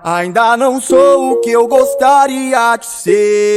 Ainda não sou o que eu gostaria de ser.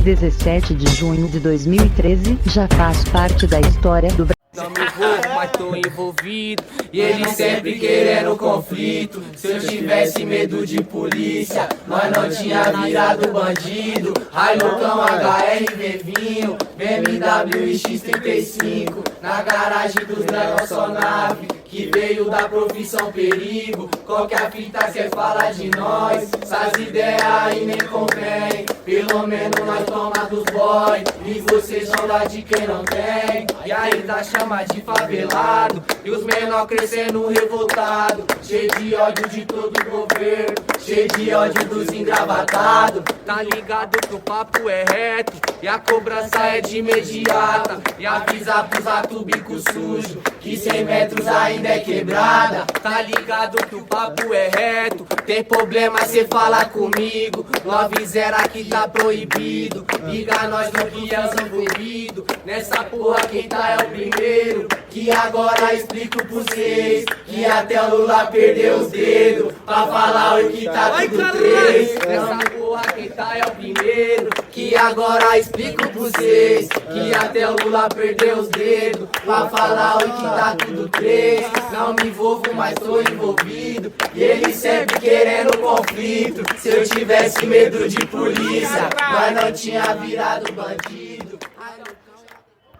17 de junho de 2013, já faz parte da história do Brasil. Não me envolvo, mas tô envolvido. E ele sempre querendo conflito. Se eu tivesse medo de polícia, nós não tinha virado bandido. Hilocão, HRV vinho, BMW e X35. Na garagem dos dragões só nave, que veio da profissão perigo. Qualquer fita cê fala de nós, essas ideias aí nem convém. Pelo menos nós toma dos boy, e vocês vão dar de quem não tem. E ainda chama de favelado, e os menor crescendo revoltado. Cheio de ódio de todo o governo, cheio de ódio dos engravatados. Tá ligado que o papo é reto, e a cobrança é de imediata. E avisa pros atos bico sujo, que 100 metros ainda é quebrada. Tá ligado que o papo é reto, tem problema cê fala comigo. 90 aqui tá proibido, liga nós no que é os envolvidos. Nessa porra quem tá é o primeiro, que agora explico pra vocês, que até o Lula perdeu os dedos, pra falar o que tá tudo três. Nessa porra quem tá é o primeiro, que agora explico pra vocês, que até o Lula perdeu os dedos, pra falar o que tá tudo três. Não me envolvo, mas tô envolvido, e ele sempre querendo conflito. Se eu tivesse medo de polícia, mas não tinha virado bandido.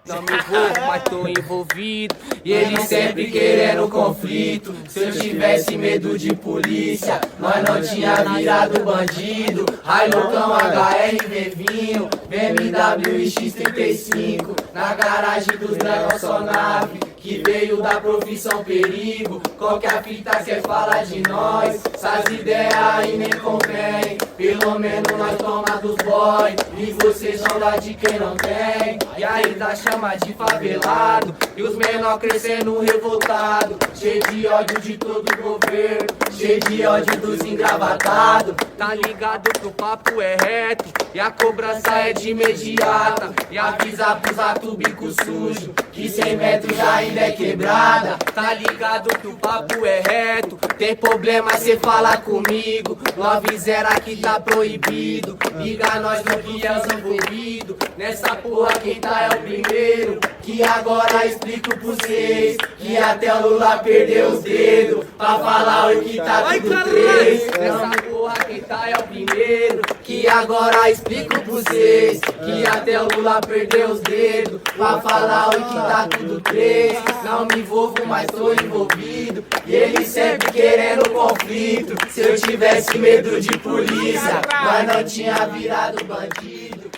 Não me envolvo, mas tô envolvido, e ele sempre querendo conflito. Se eu tivesse medo de polícia, nós não tinha virado bandido. Hilocão, HRV vinho, BMW e X35. Na garagem dos dragões só nave, que veio da profissão perigo. Qualquer fita cê fala de nós, essas ideias aí nem convém. Pelo menos nós toma dos boy, e vocês vão dar de quem não tem. E ainda chama de favelado, e os menor crescendo revoltado. Cheio de ódio de todo o governo, cheio de ódio dos engravatados. Tá ligado que o papo é reto, e a cobrança é de imediata. E avisa pros atos bico sujo, que 100 metros ainda é quebrada. Tá ligado que o papo é reto, tem problema cê fala comigo. 90 aqui tá proibido, liga nós no que é os envolvidos. Nessa porra quem tá é o primeiro, que agora explico pra vocês, que até o Lula perdeu os dedos, pra falar o que tá tudo três. Nessa porra quem tá é o primeiro, que agora explico pra vocês, que até o Lula perdeu os dedos, pra falar o que tá tudo três. Não me envolvo, mas tô envolvido, e ele sempre querendo conflito. Se eu tivesse medo de polícia, mas não tinha virado bandido.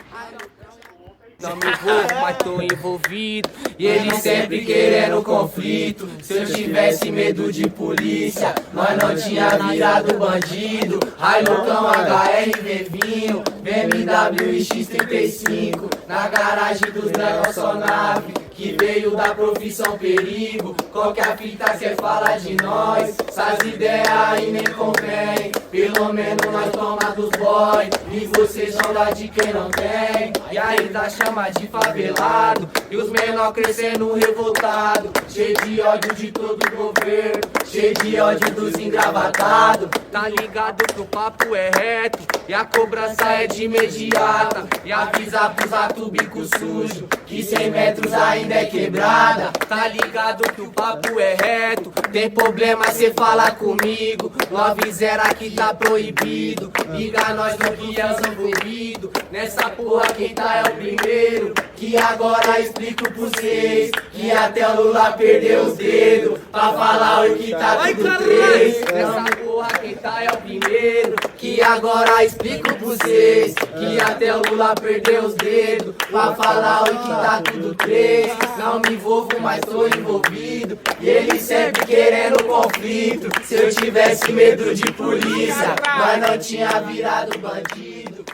Não me envolvo, mas tô envolvido, e ele sempre querendo conflito. Se eu tivesse medo de polícia, nós não tinha virado bandido. Hilocão, HRV vinho, BMW e X35. Na garagem dos dragões só nave, que veio da profissão perigo. Qualquer fita cê fala de nós, essas ideias aí nem convém. Pelo menos nós toma dos boy, e vocês vão dar de quem não tem. E ainda chama de favelado, e os menor crescendo revoltado. Cheio de ódio de todo o governo, cheio de ódio dos engravatados. Tá ligado que o papo é reto, e a cobrança é de imediata. E avisa pros atos bico sujo, que 100 metros ainda é quebrada. Tá ligado que o papo é reto, tem problema cê fala comigo. 90 aqui tá proibido, liga nós no que é os envolvidos. Nessa porra quem tá é o primeiro, que agora explico pra vocês, que até o Lula perdeu os dedos, pra falar o que tá tudo três. Nessa porra quem tá é o primeiro, que agora explico pra vocês, que até o Lula perdeu os dedos, pra falar o que tá tudo três. Não me envolvo, mas tô envolvido, e ele sempre querendo conflito. Se eu tivesse medo de polícia, mas não tinha virado bandido.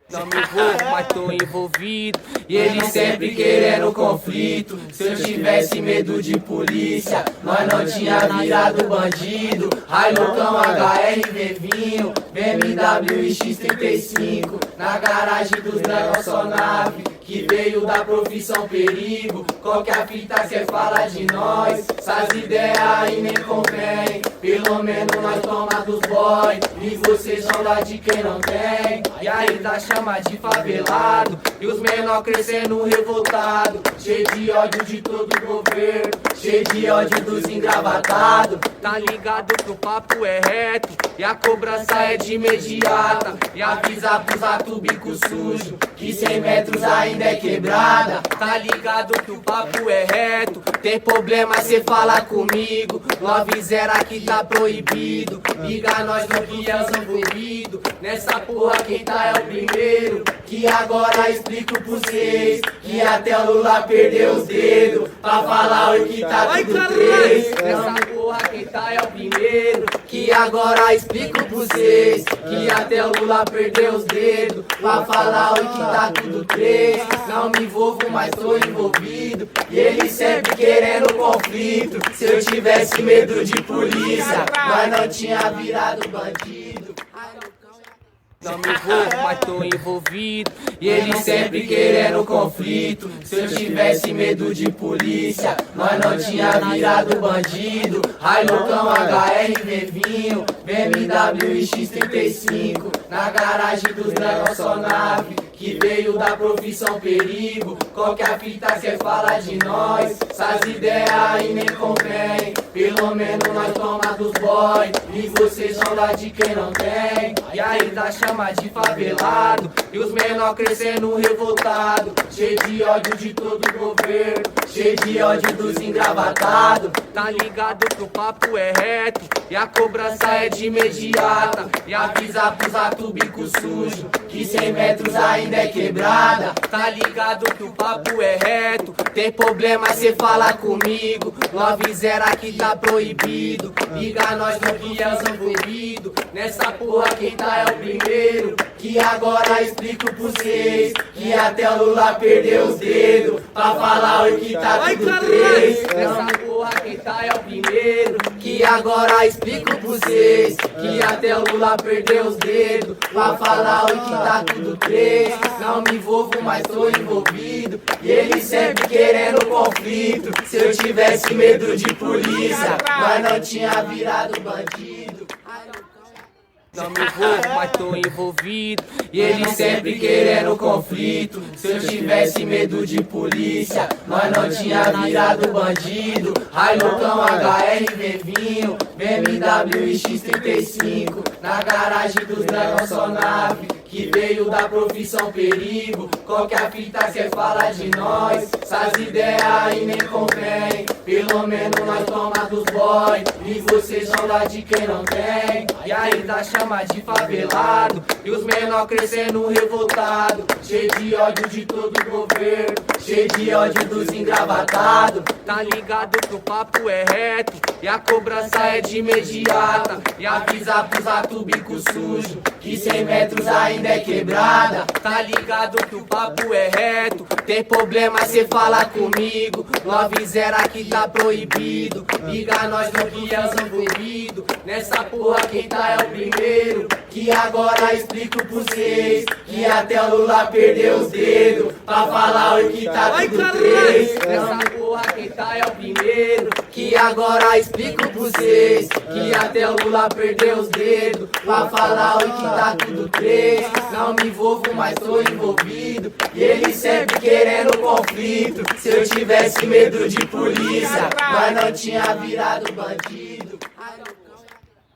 Não me envolvo, mas tô envolvido, e ele sempre querendo conflito. Se eu tivesse medo de polícia, nós não tinha virado bandido. Hilocão, HRV vinho, BMW e X35. Na garagem dos dragões só nave, que veio da profissão perigo. Qual que é a fita, cê fala de nós? Essas ideias aí nem convém. Pelo menos nós toma dos boy, e vocês são lá de quem não tem. E ainda chama de favelado, e os menor crescendo revoltado, cheio de ódio de todo o governo, cheio de ódio dos engravatados. Tá ligado que o papo é reto, e a cobrança é de imediata. E avisa pros atos bico sujo, que 100 metros ainda é quebrada. Tá ligado que o papo é reto, tem problema cê fala comigo. 90 aqui tá proibido, liga nós no que é os envolvidos. Nessa porra quem tá é o primeiro, que agora explico pra vocês, que até o Lula perdeu os dedos, pra falar o que tá tudo três. Nessa porra quem tá é o primeiro, que agora explico pra vocês, que até o Lula perdeu os dedos, pra falar o que tá tudo três. Não me envolvo, mas tô envolvido, e ele sempre querendo conflito. Se eu tivesse medo de polícia, mas não tinha virado bandido. Não me envolvo, mas tô envolvido, e ele sempre querendo conflito. Se eu tivesse medo de polícia, nós não tinha virado bandido. Hilocão, HR, Vevinho, BMW e X35, na garagem dos dragões só nave, que veio da profissão perigo. Qual que é a fita, cê fala de nós? Essas ideias aí nem convém. Pelo menos nós toma dos boy, e vocês são lá de quem não tem. E ainda chama de favelado, e os menor crescendo revoltado, cheio de ódio de todo o governo, cheio de ódio dos engravatados. Tá ligado que o papo é reto, e a cobrança é de imediata. E avisa pros atos bico sujo, que 100 metros ainda é quebrada. Tá ligado que o papo é reto, tem problema cê fala comigo. 90 aqui tá proibido, liga nós no que é os envolvidos. Nessa porra quem tá é o primeiro, que agora explico pra vocês, que até o Lula perdeu os dedos, pra falar o que tá tudo três. Nessa porra quem tá é o primeiro, que agora explico pra vocês, que até o Lula perdeu os dedos, pra falar o que tá tudo três. Não me envolvo, mas tô envolvido, e ele sempre querendo conflito. Se eu tivesse medo de polícia, mas não tinha virado bandido. Não me envolvo, mas tô envolvido, e ele sempre querendo conflito. Se eu tivesse medo de polícia, nós não tinha virado bandido. Hilocão, HR, Vevinho, BMW e X35, na garagem dos dragões só nave, que veio da profissão perigo. Qual que é a fita, cê fala de nós? Essas ideias aí nem convém. Pelo menos nós toma dos boy, e vocês são lá de quem não tem. E ainda chama de favelado, e os menor crescendo revoltado, cheio de ódio de todo o governo, cheio de ódio dos engravatados. Tá ligado que o papo é reto, e a cobrança é de imediata. E avisa pros atos bico sujo, que 100 metros ainda é quebrada. Tá ligado que o papo é reto, tem problema cê fala comigo. 90 aqui tá proibido, liga nós no que é os envolvidos. Nessa porra quem tá é o primeiro, que agora explico pra vocês, que até o Lula perdeu os dedos, pra falar o que tá tudo três. Nessa porra quem tá é o primeiro, que agora explico pra vocês, que até o Lula perdeu os dedos, pra falar o que tá tudo três. Não me envolvo, mas tô envolvido, e ele sempre querendo conflito. Se eu tivesse medo de polícia, mas não tinha virado bandido.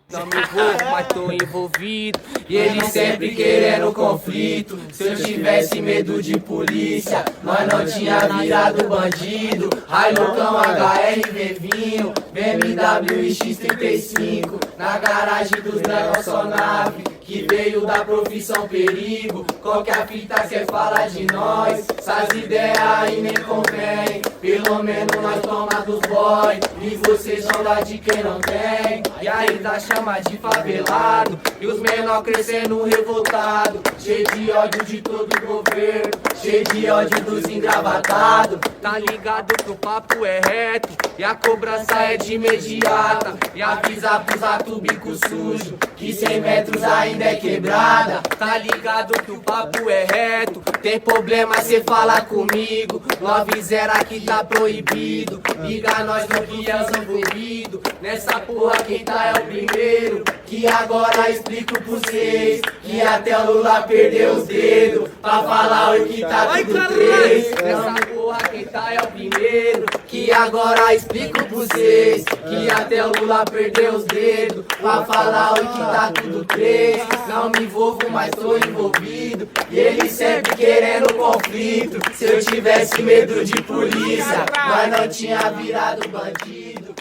Não me envolvo, mas tô envolvido, e ele sempre querendo conflito. Se eu tivesse medo de polícia, nós não tinha virado bandido. Hilocão, HR, Vevinho, BMW e X35, na garagem dos dragões só nave, que veio da profissão perigo. Qual que é a fita, cê fala de nós? Essas ideias aí nem convém. Pelo menos nós toma dos boy, e vocês são lá de quem não tem. E ainda chama de favelado, e os menor crescendo revoltado, cheio de ódio de todo o governo, cheio de ódio dos engravatados. Tá ligado que o papo é reto, e a cobrança é de imediata. E avisa pros atos bico sujo, que 100 metros ainda ainda é quebrada. Tá ligado que o papo é reto. Tem problema, cê fala comigo. 90 aqui tá proibido. Liga nós no que é os envolvidos. Nessa porra quem tá é o primeiro. Que agora explico pra vocês que até o Lula perdeu os dedos pra falar o que tá tudo três. Nessa porra quem tá é o primeiro. Que agora explico pra vocês que até o Lula perdeu os dedos pra falar o que tá tudo três. Não me envolvo, mas tô envolvido. E ele sempre querendo conflito. Se eu tivesse medo de polícia, mas não tinha virado bandido.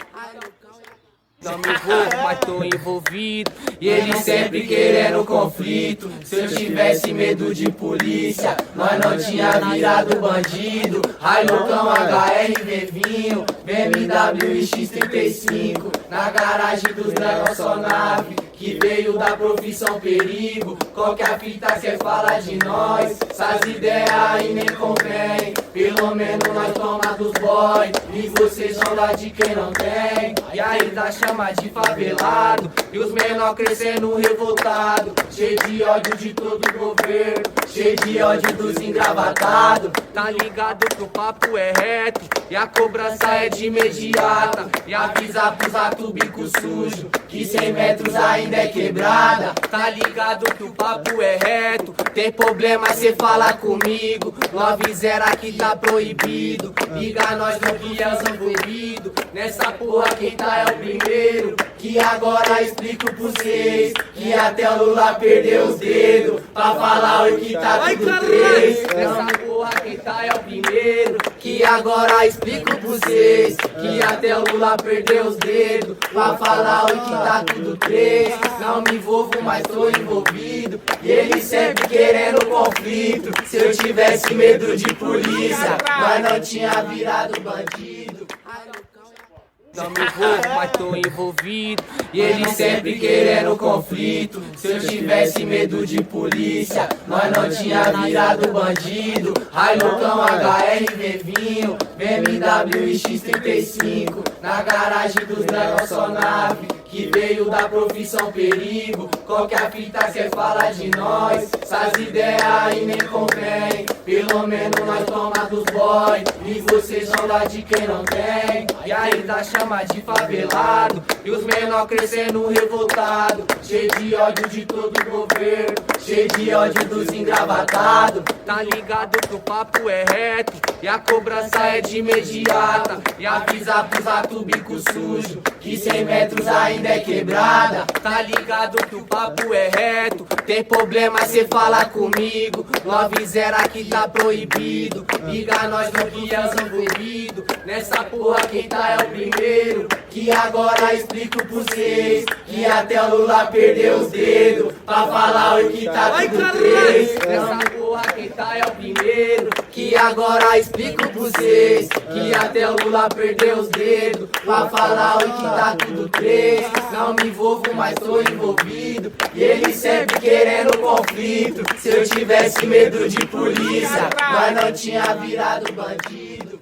Não me envolvo, mas tô envolvido. E ele sempre querendo conflito. Se eu tivesse medo de polícia, nós não tinha virado bandido. Railocão, HRV vinho, BMW e X35. Na garagem dos dragões só nave, que veio da profissão perigo. Qualquer fita cê fala de nós, essas ideias aí nem convém. Pelo menos nós toma dos boy, e vocês são lá de quem não tem. E ainda chama de favelado, e os menor crescendo revoltado. Cheio de ódio de todo o governo, cheio de ódio dos engravatados. Tá ligado que o papo é reto, e a cobrança é de imediata. E avisa pros atos bico sujo, que 100 metros ainda é quebrada. Tá ligado que o papo é reto. Tem problema, cê fala comigo. 90 aqui tá proibido. Liga nós no que é os envolvidos. Nessa porra quem tá é o primeiro. Que agora explico pra vocês que até o Lula perdeu os dedos pra falar o que tá tudo três. Nessa porra quem tá é o primeiro. Que agora explico pra vocês que até o Lula perdeu os dedos pra falar o que tá tudo três. Não me envolvo, mas tô envolvido. E ele sempre querendo conflito. Se eu tivesse medo de polícia, mas não tinha virado bandido. Não me envolvo, mas tô envolvido. E ele sempre querendo conflito. Se eu tivesse medo de polícia, nós não tinha virado bandido. Railocão, HRV vinho, BMW e X35. Na garagem dos dragões só nave, que veio da profissão perigo. Qualquer fita cê fala de nós, essas ideias aí nem convém. Pelo menos nós toma dos boy, e vocês são lá de quem não tem. E ainda chama de favelado, e os menor crescendo revoltado. Cheio de ódio de todo o governo, cheio de ódio dos engravatados. Tá ligado que o papo é reto, e a cobrança é de imediata. E avisa pros atos bico sujo, que 100 metros ainda é quebrada. Tá ligado que o papo é reto. Tem problema, cê fala comigo. 90 aqui tá proibido. Liga nós no que é os envolvidos. Nessa porra quem tá é o primeiro. Que agora explico pra vocês que até o Lula perdeu os dedos pra falar o que tá tudo três. Nessa porra quem tá é o primeiro. Que agora explico pra vocês que até o Lula perdeu os dedos pra falar o que tá tudo três. Não me envolvo, mas tô envolvido. E ele sempre querendo conflito. Se eu tivesse medo de polícia, mas não tinha virado bandido.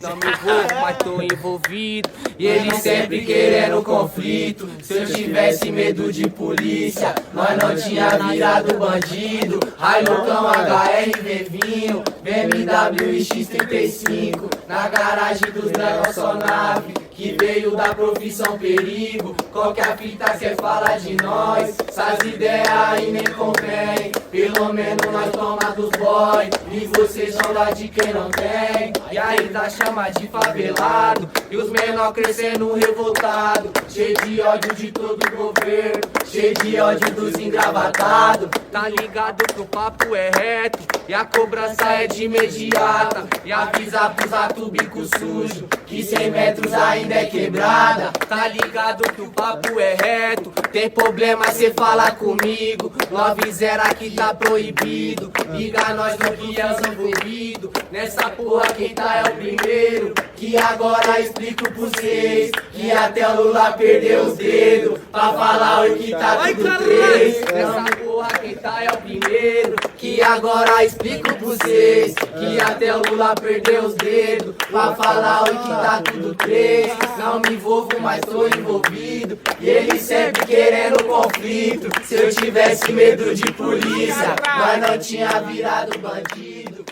Não me envolvo, mas tô envolvido. E ele sempre querendo conflito. Se eu tivesse medo de polícia, nós não tinha virado bandido. Railocão, HRV vinho, BMW e X35. Na garagem dos dragões só nave, que veio da profissão perigo. Qualquer fita cê fala de nós, essas ideias aí nem convém. Pelo menos nós toma dos boy, e vocês são lá de quem não tem. E ainda chama de favelado, e os menor crescendo revoltado. Cheio de ódio de todo o governo, cheio de ódio dos engravatados. Tá ligado que o papo é reto, e a cobrança é de imediata. E avisa pros atos bico sujo, que 100 metros ainda é quebrada. Tá ligado que o papo é reto. Tem problema, cê fala comigo. 90 aqui tá proibido. Liga nós no que é os envolvidos. Nessa porra quem tá é o primeiro. Que agora explico pra vocês que até o Lula perdeu os dedos pra falar o que tá tudo três. Nessa porra quem tá é o primeiro. Que E agora explico pra vocês que até o Lula perdeu os dedos pra falar oi que tá tudo três. Não me envolvo, mas tô envolvido. E ele sempre querendo conflito. Se eu tivesse medo de polícia, nós não tinha virado bandido.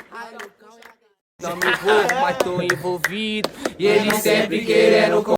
Não me envolvo, mas tô envolvido. E ele sempre querendo